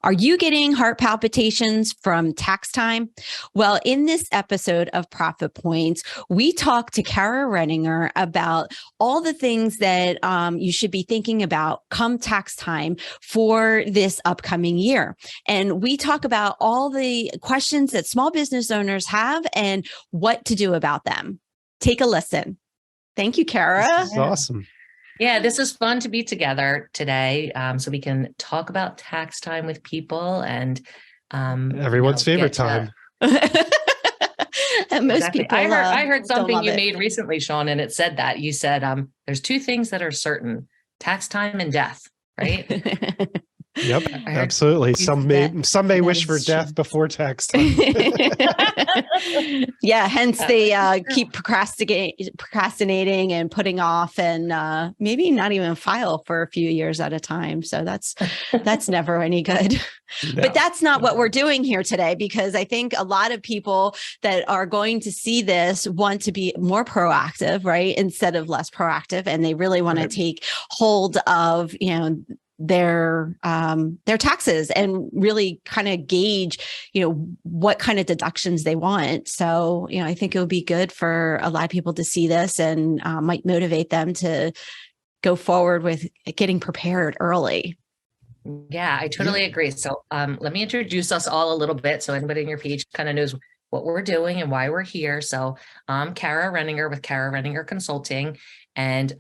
Are you getting heart palpitations from tax time? Well, in this episode of Profit Points, we talk to Kara Renninger about all the things that you should be thinking about come tax time for this upcoming year. And we talk about all the questions that small business owners have and what to do about them. Take a listen. Thank you, Kara. This is awesome. Yeah, this is fun to be together today, so we can talk about tax time with people and everyone's favorite time. And most Exactly. people, I heard something you it. made recently, Sean, and it said that you said there's two things that are certain: tax time and death. Right? Yep, absolutely. Some may wish for death before tax time. Yeah, hence they keep procrastinating and putting off, and maybe not even file for a few years at a time. So that's never any good. No. But that's not what we're doing here today, because I think a lot of people that are going to see this want to be more proactive, right, instead of less proactive, and they really want to take hold of, their taxes and really kind of gauge, what kind of deductions they want. So, I think it would be good for a lot of people to see this and might motivate them to go forward with getting prepared early. Yeah, I totally agree. So let me introduce us all a little bit so anybody on your page kind of knows what we're doing and why we're here. So I'm Kara Renninger with Kara Renninger Consulting, and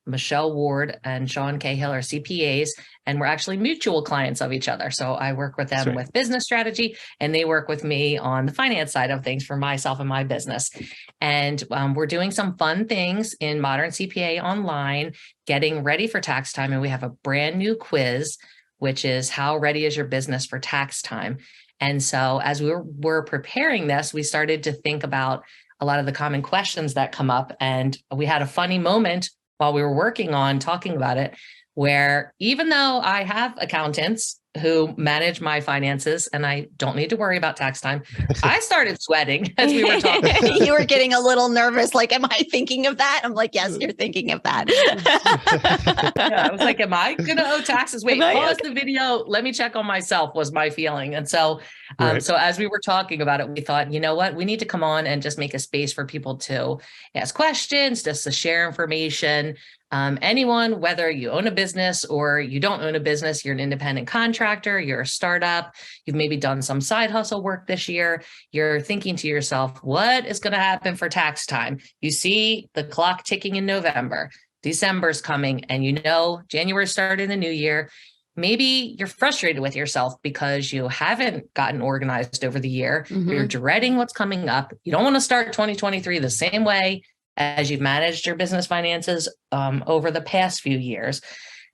Michelle Ward and Sean Cahill are CPAs, and we're actually mutual clients of each other. So I work with them with business strategy, and they work with me on the finance side of things for myself and my business. And we're doing some fun things in Modern CPA Online, getting ready for tax time. And we have a brand new quiz, which is how ready is your business for tax time? And so as we were preparing this, we started to think about a lot of the common questions that come up. And we had a funny moment while we were working on talking about it, where even though I have accountants who manage my finances and I don't need to worry about tax time, I started sweating as we were talking. You were getting a little nervous. Like, am I thinking of that? I'm like, yes, you're thinking of that. Yeah, I was like, am I going to owe taxes? Wait, pause the video. Let me check on myself, was my feeling. And so, so as we were talking about it, we thought, you know what, we need to come on and just make a space for people to ask questions, just to share information. Anyone, whether you own a business or you don't own a business, you're an independent contractor, you're a startup, you've maybe done some side hustle work this year, you're thinking to yourself, what is going to happen for tax time? You see the clock ticking in November, December's coming, and January started the new year. Maybe you're frustrated with yourself because you haven't gotten organized over the year. Mm-hmm. You're dreading what's coming up. You don't want to start 2023 the same way as you've managed your business finances over the past few years.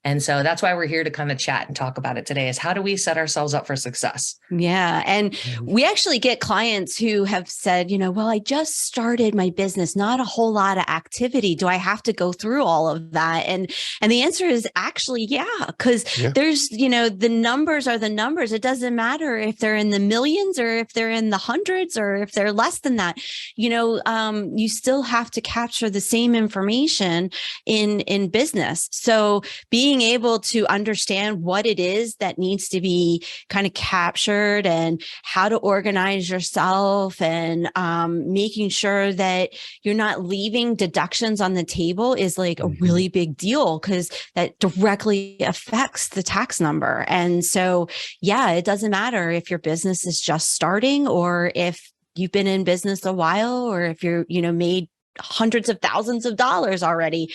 And so that's why we're here to kind of chat and talk about it today, is how do we set ourselves up for success? Yeah. And we actually get clients who have said, well, I just started my business, not a whole lot of activity. Do I have to go through all of that? And the answer is actually, because there's, the numbers are the numbers. It doesn't matter if they're in the millions or if they're in the hundreds or if they're less than that. You still have to capture the same information in business. So being able to understand what it is that needs to be kind of captured and how to organize yourself, and making sure that you're not leaving deductions on the table is like a really big deal, because that directly affects the tax number. And so, it doesn't matter if your business is just starting or if you've been in business a while, or if you're, made hundreds of thousands of dollars already,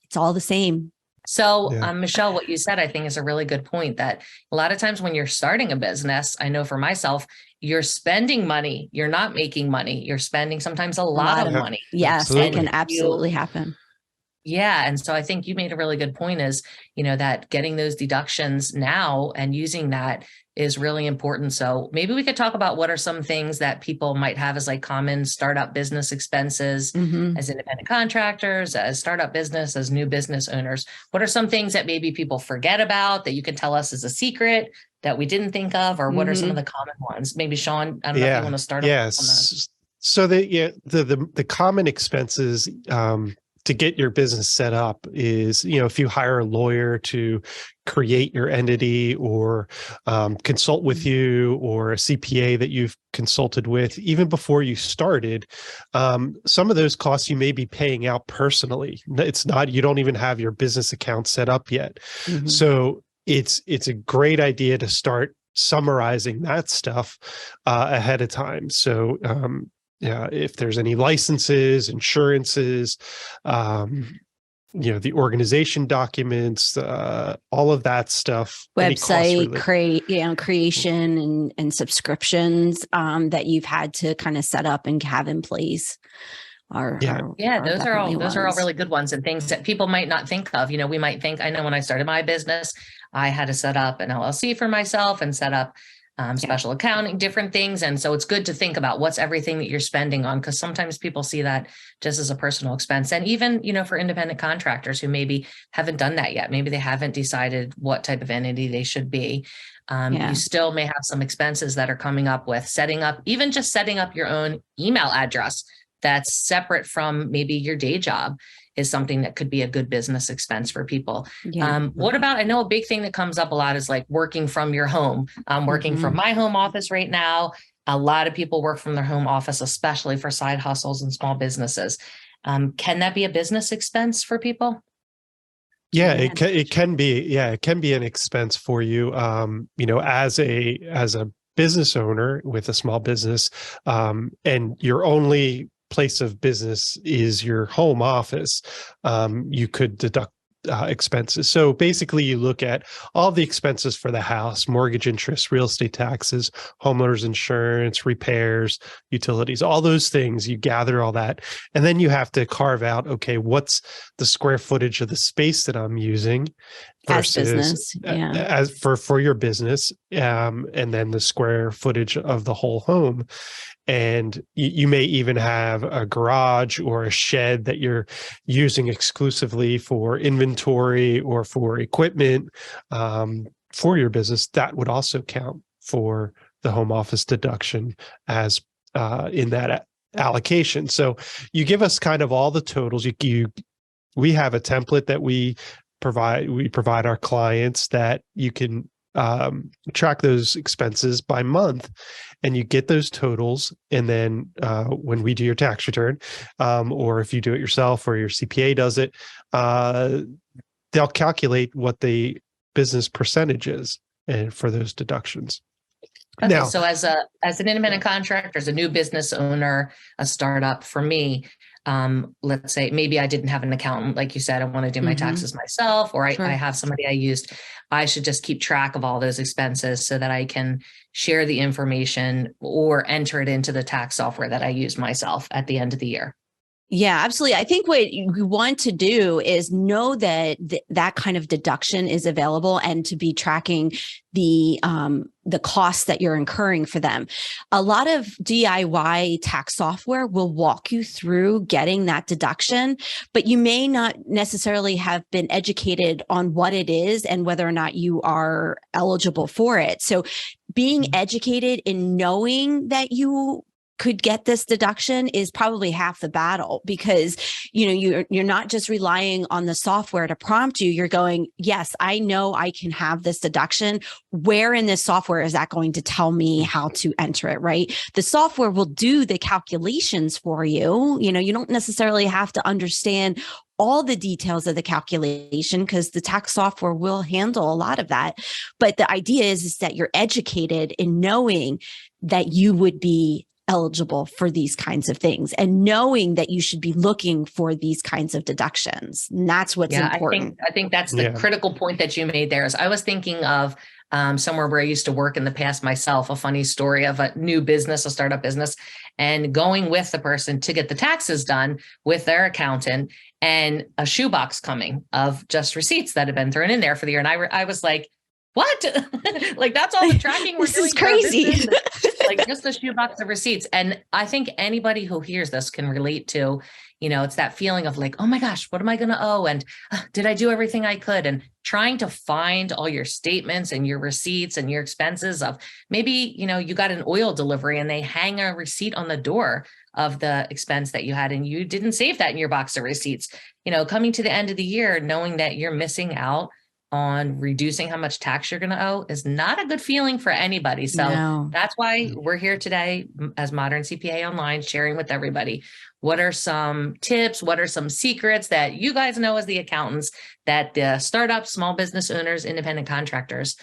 it's all the same. So, Michelle, what you said, I think, is a really good point, that a lot of times when you're starting a business, I know for myself, you're spending money, you're not making money, you're spending sometimes a lot of money. Yes, it can absolutely happen. Yeah. And so I think you made a really good point, is, that getting those deductions now and using that is really important. So maybe we could talk about what are some things that people might have as like common startup business expenses, as independent contractors, as startup business, as new business owners. What are some things that maybe people forget about that you can tell us as a secret that we didn't think of, or what are some of the common ones? Maybe Sean, I don't know if you want to start. Yes. So the common expenses, to get your business set up is, if you hire a lawyer to create your entity, or consult with you, or a CPA that you've consulted with, even before you started, some of those costs you may be paying out personally. It's not, you don't even have your business account set up yet. Mm-hmm. So it's a great idea to start summarizing that stuff ahead of time. So yeah, if there's any licenses, insurances, the organization documents, all of that stuff, website creation and subscriptions that you've had to kind of set up and have in place. Those are all really good ones, and things that people might not think of. We might think, I know when I started my business, I had to set up an LLC for myself and set up special accounting, different things. And so it's good to think about what's everything that you're spending on, because sometimes people see that just as a personal expense. And even, for independent contractors who maybe haven't done that yet, maybe they haven't decided what type of entity they should be. You still may have some expenses that are coming up with setting up your own email address that's separate from maybe your day job is something that could be a good business expense for people. What about, I know a big thing that comes up a lot is like working from your home. I'm working from my home office right now. A lot of people work from their home office, especially for side hustles and small businesses. Can that be a business expense for people? Yeah, it can be. Yeah, it can be an expense for you. As a business owner with a small business, and your only place of business is your home office, you could deduct expenses. So basically you look at all the expenses for the house: mortgage, interest, real estate taxes, homeowners insurance, repairs, utilities, all those things. You gather all that, and then you have to carve out, okay, what's the square footage of the space that I'm using versus as for your business, and then the square footage of the whole home. And you may even have a garage or a shed that you're using exclusively for inventory or for equipment for your business. That would also count for the home office deduction as in that allocation. So you give us kind of all the totals. We have a template that we provide our clients that you can track those expenses by month, and you get those totals. And then when we do your tax return, or if you do it yourself or your CPA does it, they'll calculate what the business percentage is and for those deductions. Okay, now, so as an independent contractor, as a new business owner, a startup, for me, let's say maybe I didn't have an accountant, like you said, I want to do my taxes myself, or I have somebody I used. I should just keep track of all those expenses so that I can share the information or enter it into the tax software that I use myself at the end of the year. Yeah, absolutely. I think what you want to do is know that that kind of deduction is available, and to be tracking the costs that you're incurring for them. A lot of DIY tax software will walk you through getting that deduction, but you may not necessarily have been educated on what it is and whether or not you are eligible for it. So being educated in knowing that you could get this deduction is probably half the battle, because you're not just relying on the software to prompt you. You're going, yes, I know I can have this deduction. Where in this software is that going to tell me how to enter it, right? The software will do the calculations for you. You don't necessarily have to understand all the details of the calculation, because the tax software will handle a lot of that. But the idea is that you're educated in knowing that you would be eligible for these kinds of things, and knowing that you should be looking for these kinds of deductions. And that's what's important. I think that's the critical point that you made there. Is I was thinking of somewhere where I used to work in the past myself, a funny story of a new business, a startup business, and going with the person to get the taxes done with their accountant, and a shoebox coming of just receipts that had been thrown in there for the year. And I was like, what? Like, that's all the tracking we're doing? This is crazy. Like, just a shoebox of receipts. And I think anybody who hears this can relate to, it's that feeling of like, oh my gosh, what am I going to owe? And did I do everything I could? And trying to find all your statements and your receipts and your expenses of maybe, you got an oil delivery and they hang a receipt on the door. of the expense that you had and you didn't save that in your box of receipts. Coming to the end of the year, knowing that you're missing out on reducing how much tax you're going to owe is not a good feeling for anybody. So that's why we're here today as Modern CPA Online, sharing with everybody what are some tips, what are some secrets that you guys know as the accountants that the startups, small business owners, independent contractors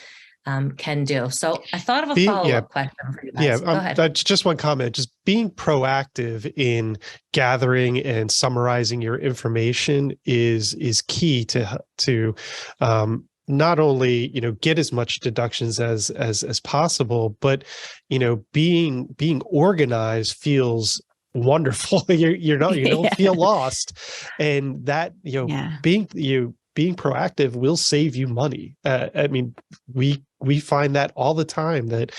can do. So I thought of a follow-up question for you guys. Go ahead. Just one comment, just being proactive in gathering and summarizing your information is key to not only, get as much deductions as possible, but, being organized feels wonderful. You don't feel lost, and that, being proactive will save you money. I mean, we find that all the time that,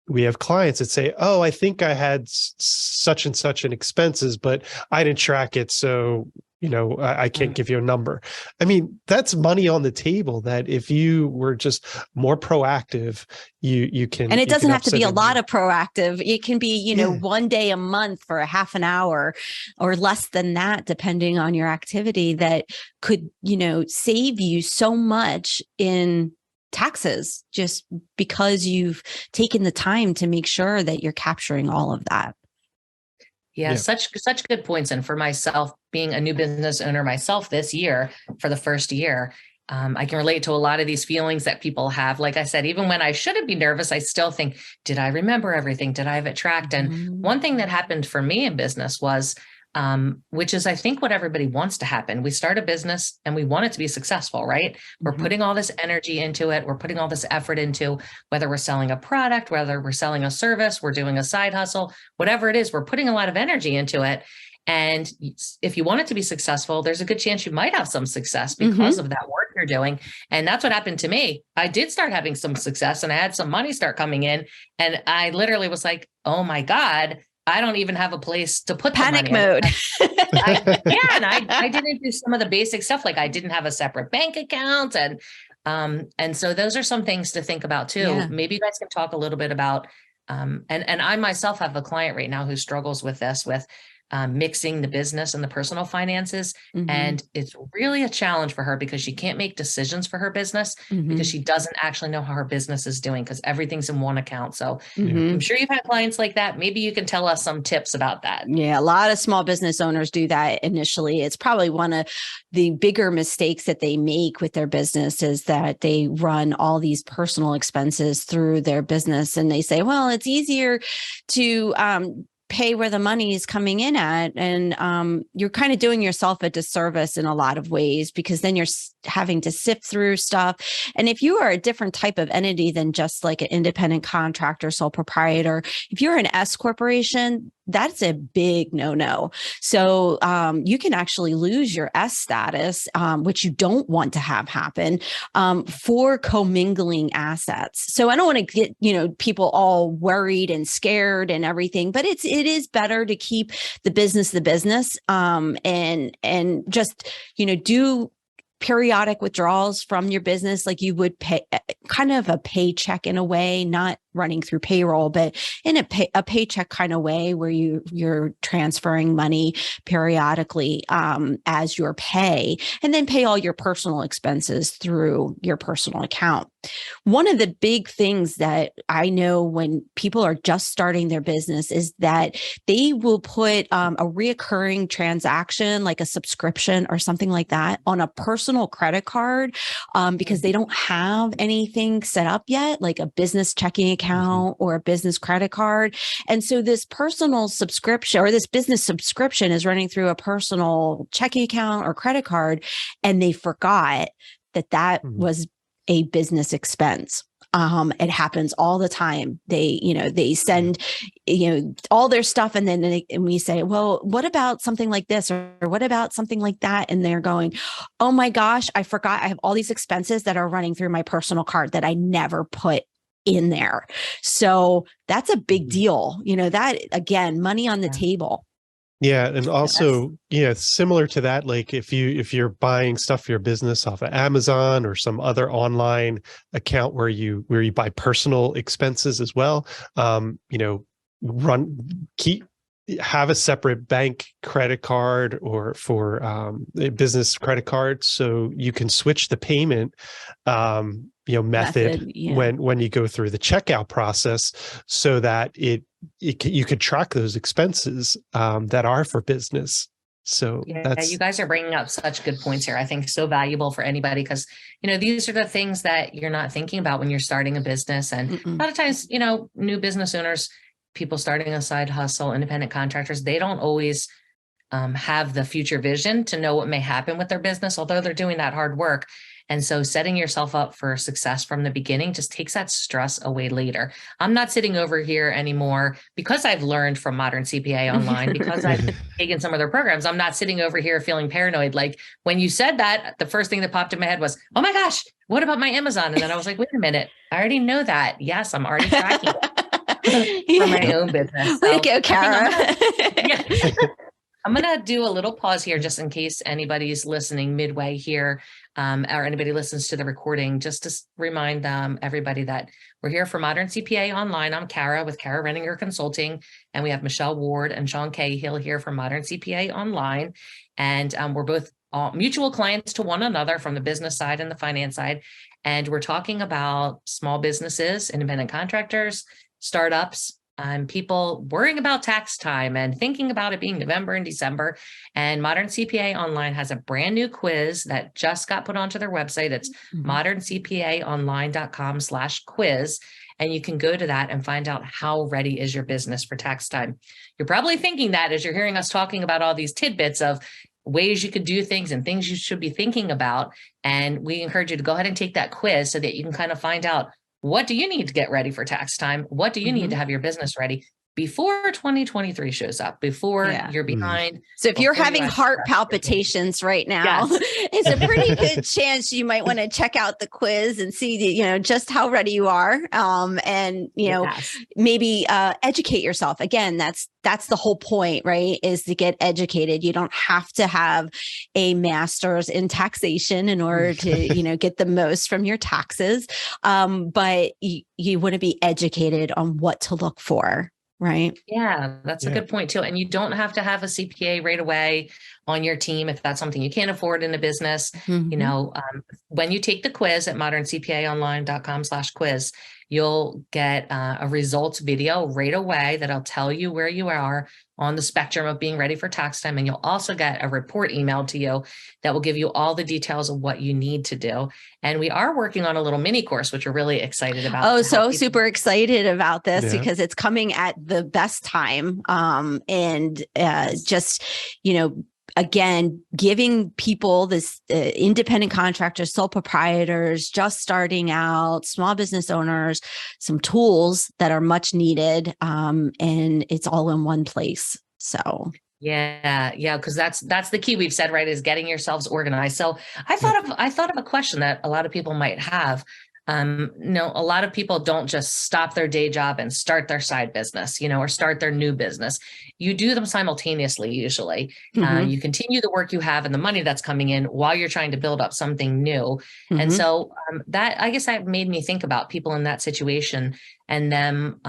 we have clients that say, oh, I think I had such and such an expenses, but I didn't track it. So, I can't give you a number. I mean, that's money on the table that if you were just more proactive, you can. And it doesn't have to be a lot of proactive. It can be, one day a month for a half an hour or less than that, depending on your activity, that could, save you so much in taxes just because you've taken the time to make sure that you're capturing all of that. Yeah, such good points. And for myself, being a new business owner myself this year, for the first year, I can relate to a lot of these feelings that people have. Like I said, even when I shouldn't be nervous, I still think, did I remember everything? Did I have it tracked? And one thing that happened for me in business was, which is, I think, what everybody wants to happen. We start a business and we want it to be successful, right? We're putting all this energy into it. We're putting all this effort into whether we're selling a product, whether we're selling a service, we're doing a side hustle, whatever it is, we're putting a lot of energy into it. And if you want it to be successful, there's a good chance you might have some success because of that work you're doing. And that's what happened to me. I did start having some success and I had some money start coming in. And I literally was like, oh my God, I don't even have a place to put panic the money. mode. And I didn't do some of the basic stuff. Like I didn't have a separate bank account. And so those are some things to think about too. Yeah. Maybe you guys can talk a little bit about, and I myself have a client right now who struggles with this, with mixing the business and the personal finances. And it's really a challenge for her because she can't make decisions for her business because she doesn't actually know how her business is doing because everything's in one account. So I'm sure you've had clients like that. Maybe you can tell us some tips about that. Yeah, a lot of small business owners do that initially. It's probably one of the bigger mistakes that they make with their business is that they run all these personal expenses through their business and they say, well, it's easier to pay where the money is coming in at. And you're kind of doing yourself a disservice in a lot of ways because then you're having to sift through stuff. And if you are a different type of entity than just like an independent contractor, sole proprietor, if you're an S corporation, that's a big no-no. So you can actually lose your S status, which you don't want to have happen for commingling assets. So I don't want to get, people all worried and scared and everything, but it is better to keep the business, and just, do periodic withdrawals from your business, like you would pay kind of a paycheck in a way, not running through payroll, but in a paycheck kind of way where you're transferring money periodically as your pay, and then pay all your personal expenses through your personal account. One of the big things that I know when people are just starting their business is that they will put a reoccurring transaction, like a subscription or something like that, on a personal credit card because they don't have anything set up yet, like a business checking account or a business credit card. And so this personal subscription or this business subscription is running through a personal checking account or credit card, and they forgot that was a business expense. It happens all the time. They send, all their stuff. And then and we say, well, what about something like this? Or what about something like that? And they're going, oh my gosh, I forgot I have all these expenses that are running through my personal card that I never put in there. So that's a big deal. That again, money on the table. Yeah. And also, similar to that, like if you're buying stuff for your business off of Amazon or some other online account where you buy personal expenses as well, have a separate bank credit card or for a business credit card, so you can switch the payment method when you go through the checkout process, so that you could track those expenses that are for business. So you guys are bringing up such good points here. I think so valuable for anybody, because, these are the things that you're not thinking about when you're starting a business. And a lot of times, new business owners, people starting a side hustle, independent contractors, they don't always have the future vision to know what may happen with their business, although they're doing that hard work. And so setting yourself up for success from the beginning just takes that stress away later. I'm not sitting over here anymore because I've learned from Modern CPA Online, because I've taken some of their programs. I'm not sitting over here feeling paranoid. Like when you said that, the first thing that popped in my head was, oh my gosh, what about my Amazon? And then I was like, wait a minute, I already know that. Yes, I'm already tracking for my own business. So way to go, Kara. I'm going to do a little pause here just in case anybody's listening midway here, or anybody listens to the recording, just to remind everybody that we're here for Modern CPA Online. I'm Kara with Kara Renninger Consulting, and we have Michelle Ward and Sean Cahill here for Modern CPA Online. And we're both mutual clients to one another from the business side and the finance side. And we're talking about small businesses, independent contractors, startups, people worrying about tax time and thinking about it being November and December. And Modern CPA Online has a brand new quiz that just got put onto their website. It's moderncpaonline.com/quiz. And you can go to that and find out how ready is your business for tax time. You're probably thinking that as you're hearing us talking about all these tidbits of ways you could do things and things you should be thinking about. And we encourage you to go ahead and take that quiz so that you can kind of find out, what do you need to get ready for tax time? What do you need to have your business ready before 2023 shows up, before you're behind? So if you're having heart palpitations right now, it's a pretty good chance you might want to check out the quiz and see, just how ready you are. And, maybe educate yourself. Again, that's the whole point, right? Is to get educated. You don't have to have a master's in taxation in order to, get the most from your taxes. But you want to be educated on what to look for. Right. Yeah, that's a good point too. And you don't have to have a CPA right away on your team if that's something you can't afford in a business. When you take the quiz at moderncpaonline.com/quiz, you'll get a results video right away that'll tell you where you are on the spectrum of being ready for tax time. And you'll also get a report emailed to you that will give you all the details of what you need to do. And we are working on a little mini course, which we're really excited about. Oh, so super excited about this because it's coming at the best time. Again, giving people this independent contractors, sole proprietors, just starting out, small business owners, some tools that are much needed. And it's all in one place. So because that's the key we've said, right, is getting yourselves organized. So I thought of a question that a lot of people might have. A lot of people don't just stop their day job and start their side business, or start their new business. You do them simultaneously, usually. You continue the work you have and the money that's coming in while you're trying to build up something new. And so that made me think about people in that situation and them,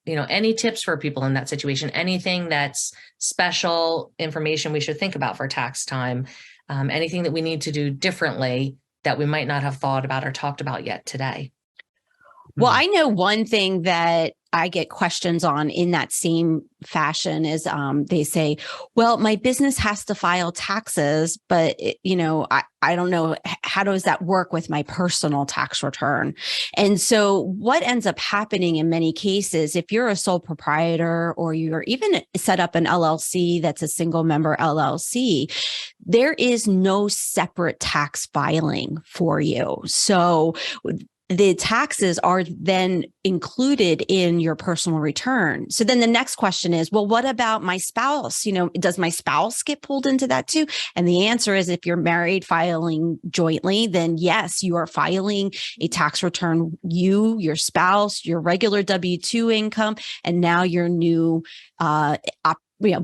any tips for people in that situation, anything that's special information we should think about for tax time, anything that we need to do differently that we might not have thought about or talked about yet today. Well, I know one thing that I get questions on in that same fashion is they say, well, my business has to file taxes, but I don't know, how does that work with my personal tax return? And so what ends up happening in many cases, if you're a sole proprietor or you're even set up an LLC that's a single member LLC, there is no separate tax filing for you. So the taxes are then included in your personal return. So then the next question is, well, what about my spouse? Does my spouse get pulled into that too? And the answer is, if you're married filing jointly, then yes, you are filing a tax return, your spouse, your regular W-2 income, and now your new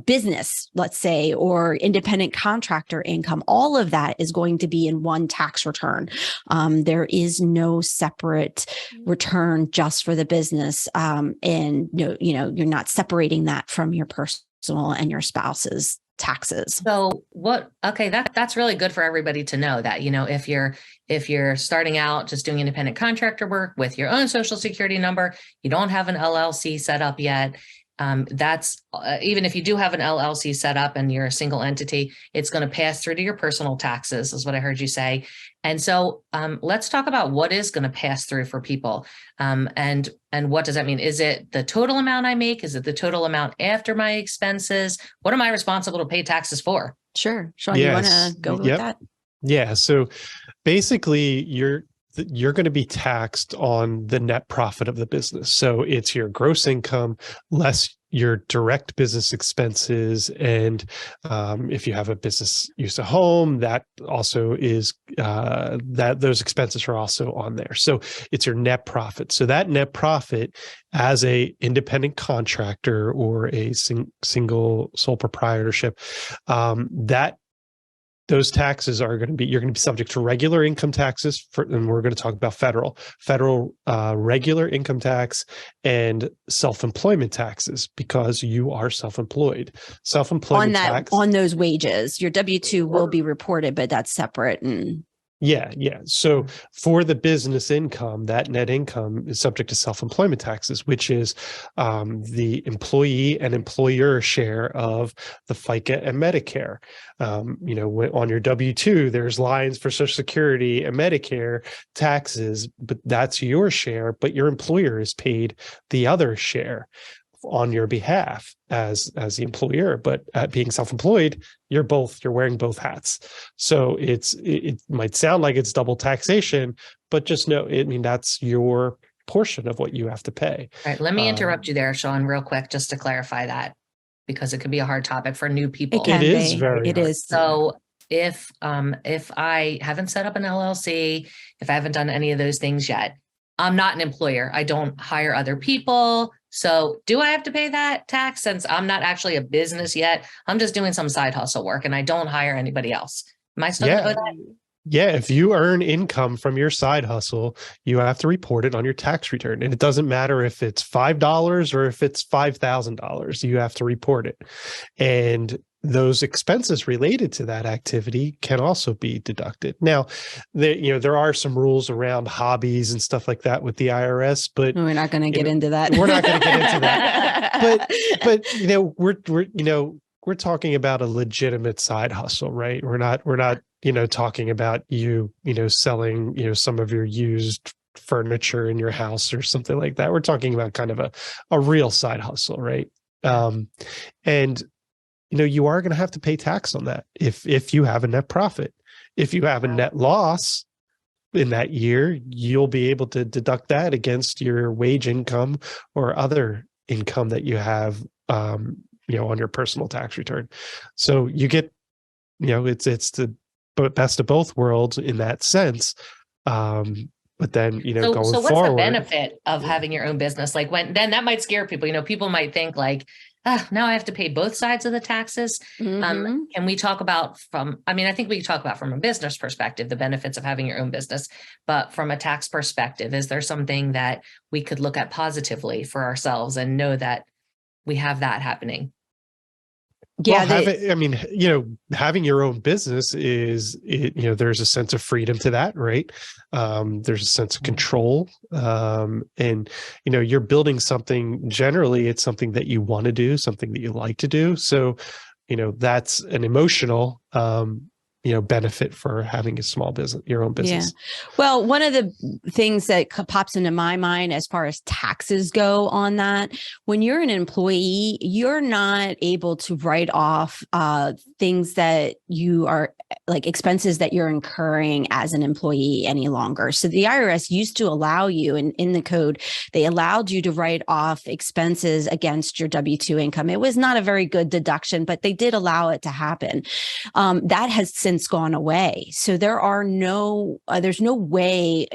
business, let's say, or independent contractor income, all of that is going to be in one tax return. There is no separate return just for the business. And you're not separating that from your personal personal and your spouse's taxes. So that's really good for everybody to know that, if you're starting out just doing independent contractor work with your own social security number, you don't have an LLC set up yet. That's even if you do have an LLC set up and you're a single entity, it's going to pass through to your personal taxes, is what I heard you say. And so let's talk about what is going to pass through for people. And what does that mean? Is it the total amount I make? Is it the total amount after my expenses? What am I responsible to pay taxes for? Sure. Sean, you want to go with that? Yeah. So basically you're going to be taxed on the net profit of the business. So it's your gross income less your direct business expenses. And if you have a business use of home, that also is that those expenses are also on there. So it's your net profit. So that net profit as a independent contractor or a single sole proprietorship, those taxes are going to be, you're going to be subject to regular income taxes and we're going to talk about federal regular income tax and self-employment taxes because you are self-employed. Self-employment tax on those wages, your W-2 will be reported, but that's separate. And yeah. So for the business income, that net income is subject to self-employment taxes, which is the employee and employer share of the FICA and Medicare. On your W-2, there's lines for Social Security and Medicare taxes, but that's your share, but your employer is paid the other share on your behalf as the employer. But being self-employed, you're wearing both hats. So it might sound like it's double taxation, but just know, that's your portion of what you have to pay. All right. Let me interrupt you there, Sean, real quick, just to clarify that, because it could be a hard topic for new people. It is. So if I haven't set up an LLC, if I haven't done any of those things yet, I'm not an employer. I don't hire other people. So do I have to pay that tax since I'm not actually a business yet? I'm just doing some side hustle work and I don't hire anybody else. Am I still going to owe that? Yeah, if you earn income from your side hustle, you have to report it on your tax return. And it doesn't matter if it's $5 or if it's $5,000, you have to report it. And those expenses related to that activity can also be deducted. Now, there are some rules around hobbies and stuff like that with the IRS, but we're not going to get into that. We're not going to get into that. But we're talking about a legitimate side hustle, right? We're not talking about you selling some of your used furniture in your house or something like that. We're talking about kind of a real side hustle, right? And you are going to have to pay tax on that if you have a net profit. If you have a net loss in that year, you'll be able to deduct that against your wage income or other income that you have, on your personal tax return. So you get, it's the best of both worlds in that sense. But then, going forward. So what's the benefit of having your own business? Like then that might scare people. People might think like, now I have to pay both sides of the taxes. Mm-hmm. Can we talk about I think we can talk about from a business perspective, the benefits of having your own business, but from a tax perspective, is there something that we could look at positively for ourselves and know that we have that happening? Yeah, having your own business there's a sense of freedom to that, right? There's a sense of control, and you're building something. Generally, it's something that you want to do, something that you like to do. So, that's an emotional benefit for having a small business, your own business. Yeah. Well, one of the things that pops into my mind as far as taxes go on that, when you're an employee, you're not able to write off things that you are like expenses that you're incurring as an employee any longer. So the IRS used to allow you, and in the code, they allowed you to write off expenses against your W-2 income. It was not a very good deduction, but they did allow it to happen. That has since since gone away. So there's no way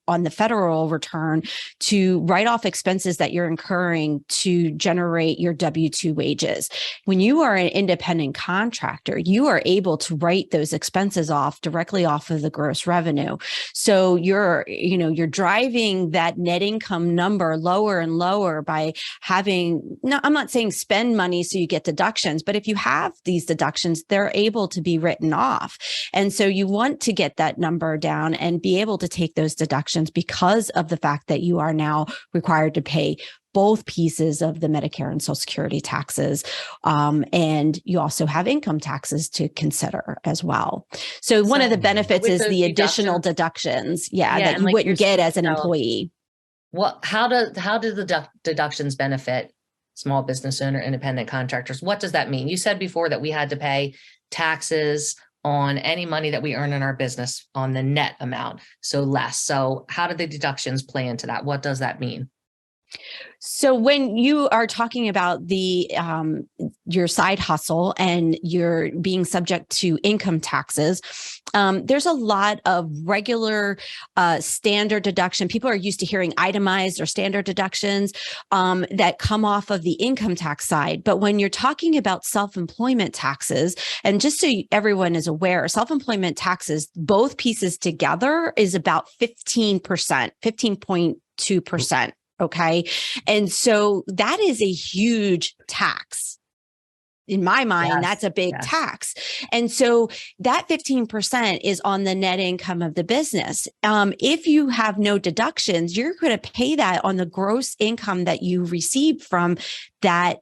on the federal return to write off expenses that you're incurring to generate your W-2 wages. When you are an independent contractor, you are able to write those expenses off directly off of the gross revenue. So you're driving that net income number lower and lower by I'm not saying spend money so you get deductions, but if you have these deductions, they're able to be written off. And so you want to get that number down and be able to take those deductions because of the fact that you are now required to pay both pieces of the Medicare and Social Security taxes. And you also have income taxes to consider as well. So one of the benefits is the additional deductions, that you wouldn't get as an employee. How do the deductions benefit small business owner, independent contractors? What does that mean? You said before that we had to pay taxes on any money that we earn in our business on the net amount, so less. So how do the deductions play into that? What does that mean? So when you are talking about your side hustle and you're being subject to income taxes, there's a lot of regular standard deduction. People are used to hearing itemized or standard deductions that come off of the income tax side. But when you're talking about self-employment taxes, and just so everyone is aware, self-employment taxes, both pieces together is about 15%, 15.2%. Okay. And so that is a huge tax. In my mind, that's a big tax. And so that 15% is on the net income of the business. If you have no deductions, you're going to pay that on the gross income that you receive from that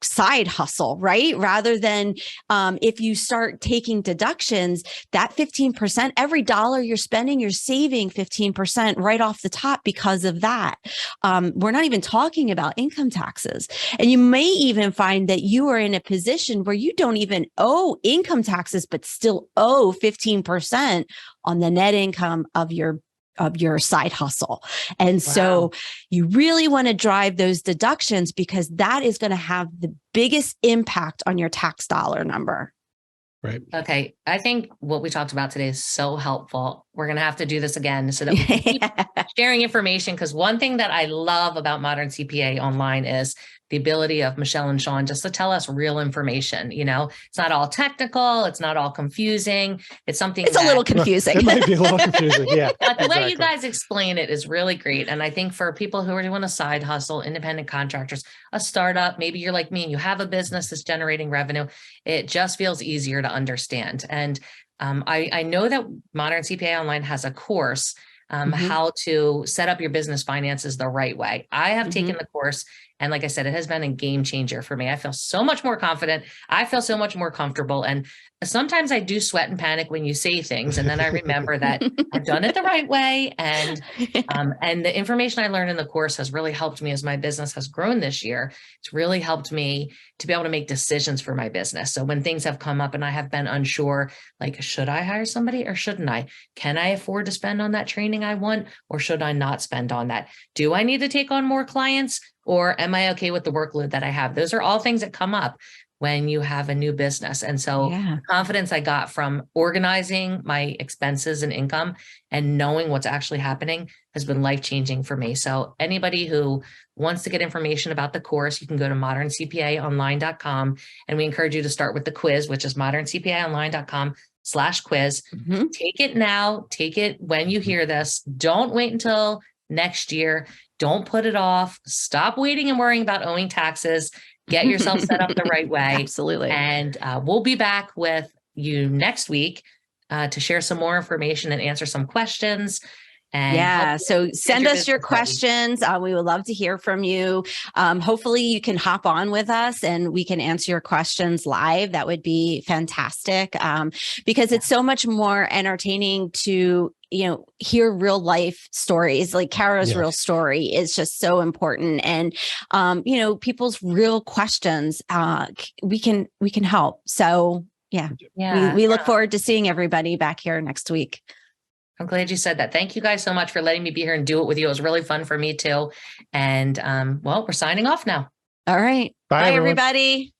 side hustle, right? Rather than if you start taking deductions, that 15%, every dollar you're spending, you're saving 15% right off the top because of that. We're not even talking about income taxes. And you may even find that you are in a position where you don't even owe income taxes, but still owe 15% on the net income of your side hustle. And so you really want to drive those deductions because that is going to have the biggest impact on your tax dollar number. Right. Okay. I think what we talked about today is so helpful. We're going to have to do this again so that we can keep sharing information. Because one thing that I love about Modern CPA Online is the ability of Michelle and Sean just to tell us real information. It's not all technical. It's not all confusing. It's something a little confusing. It might be a little confusing. Yeah. But the way you guys explain it is really great. And I think for people who are doing a side hustle, independent contractors, a startup, maybe you're like me and you have a business that's generating revenue, it just feels easier to understand. And I know that Modern CPA Online has a course how to set up your business finances the right way. I have taken the course. And like I said, it has been a game changer for me. I feel so much more confident. I feel so much more comfortable. And sometimes I do sweat and panic when you say things. And then I remember that I've done it the right way. And the information I learned in the course has really helped me as my business has grown this year. It's really helped me to be able to make decisions for my business. So when things have come up and I have been unsure, like, should I hire somebody or shouldn't I? Can I afford to spend on that training I want, or should I not spend on that? Do I need to take on more clients? Or am I okay with the workload that I have? Those are all things that come up when you have a new business. And so the confidence I got from organizing my expenses and income and knowing what's actually happening has been life-changing for me. So anybody who wants to get information about the course, you can go to moderncpaonline.com. And we encourage you to start with the quiz, which is moderncpaonline.com/quiz. Take it now. Take it when you hear this. Don't wait until next year. Don't put it off. Stop waiting and worrying about owing taxes. Get yourself set up the right way. Absolutely. And we'll be back with you next week to share some more information and answer some questions. And so send us your questions. We would love to hear from you. Hopefully you can hop on with us and we can answer your questions live. That would be fantastic because it's so much more entertaining to hear real life stories. Like Kara's real story is just so important. And, people's real questions, we can help. So we look forward to seeing everybody back here next week. I'm glad you said that. Thank you guys so much for letting me be here and do it with you. It was really fun for me too. And we're signing off now. All right. Bye everybody.